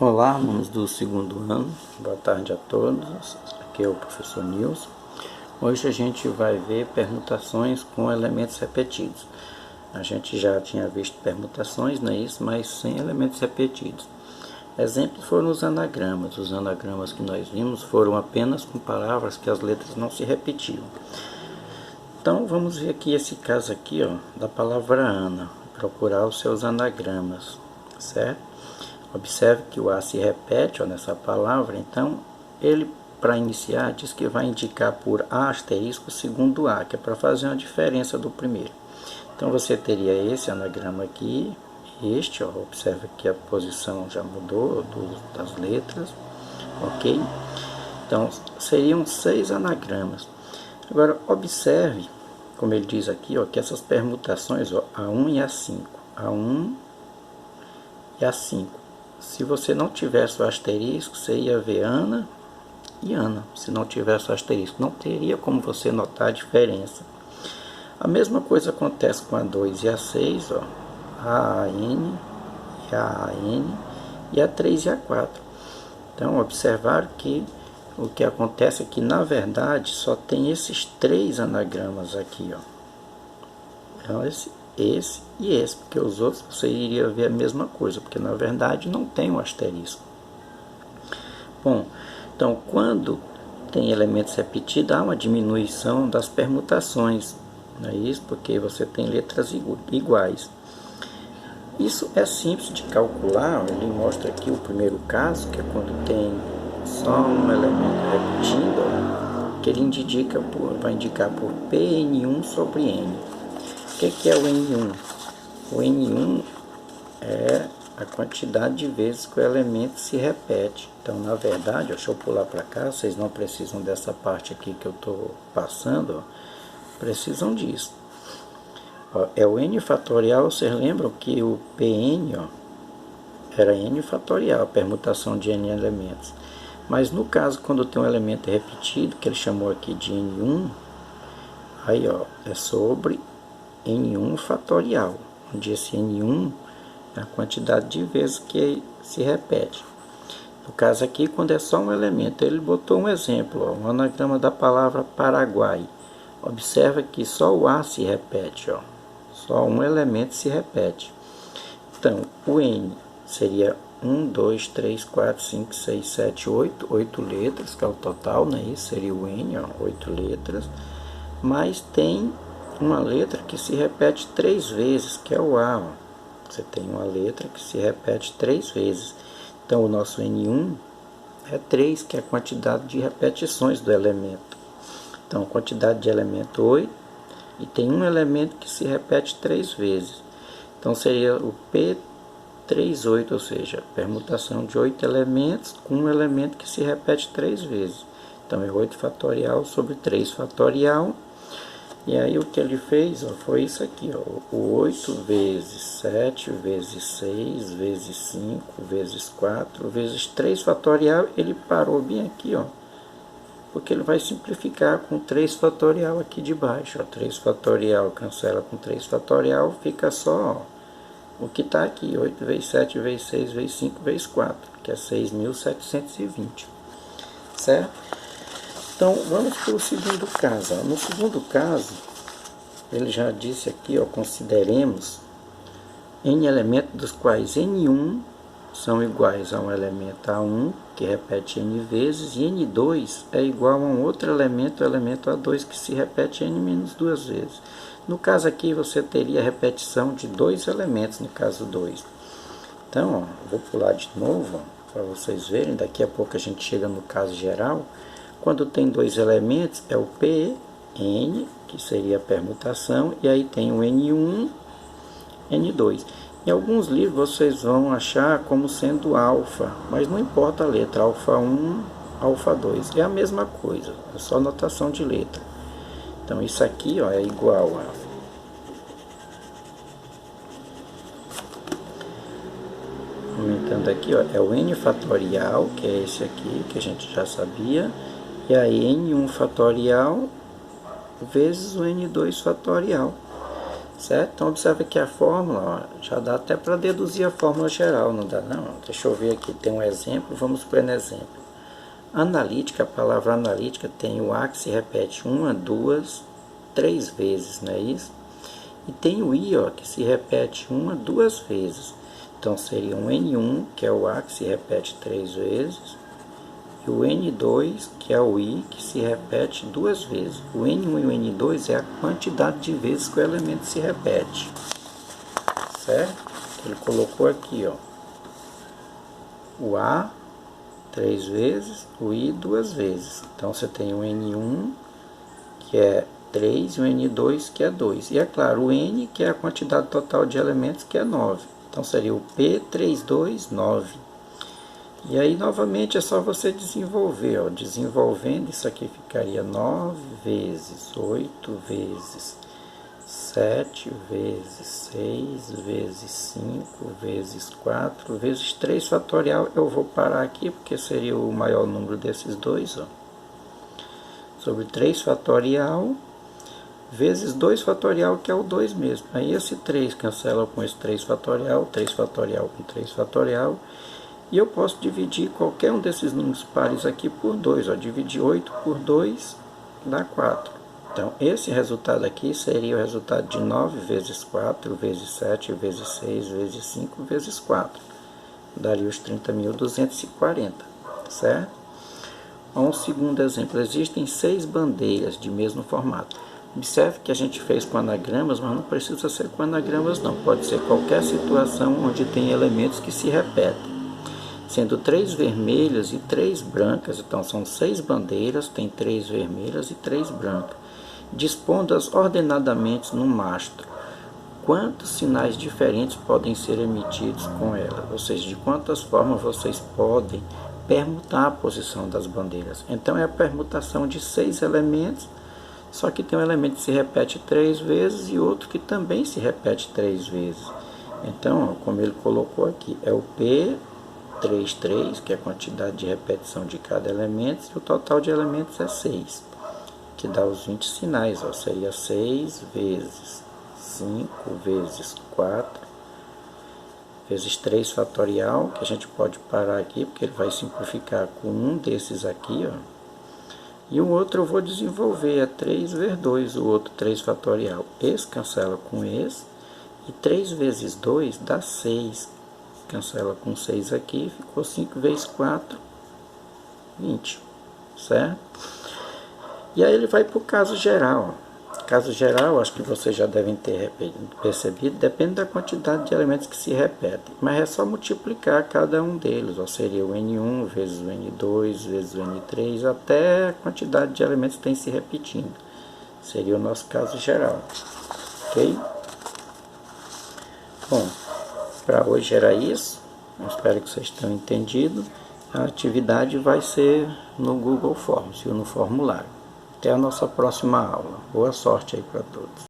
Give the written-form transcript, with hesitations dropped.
Olá, alunos do segundo ano, boa tarde a todos, aqui é o professor Nilson. Hoje a gente vai ver permutações com elementos repetidos. A gente já tinha visto permutações, não é isso? Mas sem elementos repetidos. Exemplos foram os anagramas. Os anagramas que nós vimos foram apenas com palavras que as letras não se repetiam. Então vamos ver aqui esse caso aqui, ó, da palavra Ana, procurar os seus anagramas, certo? Observe que o A se repete, ó, nessa palavra, então ele, para iniciar, diz que vai indicar por A asterisco o segundo A, que é para fazer uma diferença do primeiro. Então você teria esse anagrama aqui, este, ó, observe que a posição já mudou das letras, ok? Então seriam 6 anagramas. Agora observe, como ele diz aqui, ó, que essas permutações, ó, A1 e A5, A1 e A5. Se você não tivesse o asterisco, você ia ver Ana e Ana. Se não tivesse o asterisco, não teria como você notar a diferença. A mesma coisa acontece com a 2 e a 6, ó, a AN e a AN, e a 3 e a 4. Então, observar que o que acontece é que, na verdade, só tem esses 3 anagramas aqui, ó. Então, esse e esse, porque os outros você iria ver a mesma coisa, porque na verdade não tem um asterisco. Bom, então quando tem elementos repetidos, há uma diminuição das permutações, não é isso? Porque você tem letras iguais. Isso é simples de calcular, ele mostra aqui o primeiro caso, que é quando tem só um elemento repetindo, ó, que ele vai indicar por Pn1 sobre N. O que é o N1? O N1 é a quantidade de vezes que o elemento se repete. Então, na verdade, deixa eu pular para cá, vocês não precisam dessa parte aqui que eu estou passando, ó, precisam disso. Ó, é o N fatorial, vocês lembram que o Pn, ó, era N fatorial, a permutação de N elementos. Mas no caso, quando tem um elemento repetido, que ele chamou aqui de N1, aí ó, é sobre N1 fatorial, onde esse N1 é a quantidade de vezes que se repete. No caso aqui, quando é só um elemento, ele botou um exemplo, ó, um anagrama da palavra Paraguai. Observa que só o A se repete, ó, só um elemento se repete. Então, o N seria 1, 2, 3, 4, 5, 6, 7, 8, 8 letras, que é o total, né? Isso seria o N, ó, 8 letras, mas tem uma letra que se repete 3 vezes, que é o A. Ó. Você tem uma letra que se repete 3 vezes. Então, o nosso N1 é 3, que é a quantidade de repetições do elemento. Então, a quantidade de elemento 8, e tem um elemento que se repete 3 vezes. Então, seria o P38, ou seja, permutação de 8 elementos com um elemento que se repete 3 vezes. Então, é 8 fatorial sobre 3 fatorial. E aí o que ele fez, ó, foi isso aqui, ó, o 8 vezes 7 vezes 6 vezes 5 vezes 4 vezes 3 fatorial, ele parou bem aqui, ó, porque ele vai simplificar com 3 fatorial aqui de baixo, ó, 3 fatorial cancela com 3 fatorial, fica só, ó, o que está aqui, 8 vezes 7 vezes 6 vezes 5 vezes 4, que é 6.720, certo? Então, vamos para o segundo caso. No segundo caso, ele já disse aqui, ó, consideremos N elementos dos quais N1 são iguais a um elemento A1, que repete N vezes, e N2 é igual a um outro elemento, o elemento A2, que se repete N menos 2 vezes. No caso aqui, você teria a repetição de 2 elementos, no caso 2. Então, ó, vou pular de novo, para vocês verem, daqui a pouco a gente chega no caso geral. Quando tem 2 elementos, é o Pn, que seria a permutação, e aí tem o N1, N2. Em alguns livros vocês vão achar como sendo alfa, mas não importa a letra, alfa 1, alfa 2, é a mesma coisa, é só notação de letra. Então isso aqui, ó, é igual a... Aumentando aqui, ó, é o N fatorial, que é esse aqui, que a gente já sabia, e aí N1 fatorial vezes o N2 fatorial. certo? Então observe que a fórmula, ó, já dá até para deduzir a fórmula geral, não dá não? Deixa eu ver aqui, tem um exemplo, vamos para um exemplo. Analítica, a palavra analítica tem o A que se repete 1, 2, 3 vezes, não é isso? E tem o I, ó, que se repete 1, 2 vezes. Então seria um N1, que é o A que se repete 3 vezes, e o N2, que é o I, que se repete 2 vezes. O N1 e o N2 é a quantidade de vezes que o elemento se repete, certo? Ele colocou aqui, ó, o A 3 vezes, o I 2 vezes. Então você tem o N1, que é 3, e o N2, que é 2. E é claro, o N, que é a quantidade total de elementos, que é 9. Então seria o P32,9. E aí, novamente, é só você desenvolver. Ó. Desenvolvendo, isso aqui ficaria 9 vezes, 8 vezes, 7 vezes, 6 vezes, 5 vezes, 4 vezes 3 fatorial. Eu vou parar aqui, porque seria o maior número desses dois. Ó. Sobre 3 fatorial vezes 2 fatorial, que é o 2 mesmo. Aí esse 3 cancela com esse 3 fatorial com 3 fatorial. E eu posso dividir qualquer um desses números pares aqui por 2. Ó. Dividir 8 por 2 dá 4. Então, esse resultado aqui seria o resultado de 9 vezes 4, vezes 7, vezes 6, vezes 5, vezes 4. Daria os 30.240, certo? Um segundo exemplo. Existem 6 bandeiras de mesmo formato. Observe que a gente fez com anagramas, mas não precisa ser com anagramas não. Pode ser qualquer situação onde tem elementos que se repetem. Sendo 3 vermelhas e 3 brancas, então são 6 bandeiras, tem 3 vermelhas e 3 brancas, dispostas ordenadamente no mastro. Quantos sinais diferentes podem ser emitidos com elas? Ou seja, de quantas formas vocês podem permutar a posição das bandeiras? Então é a permutação de 6 elementos, só que tem um elemento que se repete 3 vezes e outro que também se repete 3 vezes. Então, como ele colocou aqui, é o P33, que é a quantidade de repetição de cada elemento, e o total de elementos é 6, que dá os 20 sinais, ó, seria 6 vezes 5 vezes 4 vezes 3 fatorial, que a gente pode parar aqui, porque ele vai simplificar com um desses aqui, ó. E o outro eu vou desenvolver, é 3 vezes 2, o outro 3 fatorial. Esse cancela com esse, e 3 vezes 2 dá 6. Cancela com 6 aqui, ficou 5 vezes 4, 20, certo? E aí ele vai para o caso geral. Caso geral, acho que vocês já devem ter percebido, depende da quantidade de elementos que se repetem. Mas é só multiplicar cada um deles, ou seria o N1 vezes o N2 vezes o N3, até a quantidade de elementos que tem se repetindo. Seria o nosso caso geral. Ok? Bom, para hoje era isso. Eu espero que vocês tenham entendido. A atividade vai ser no Google Forms e no formulário. Até a nossa próxima aula. Boa sorte aí para todos.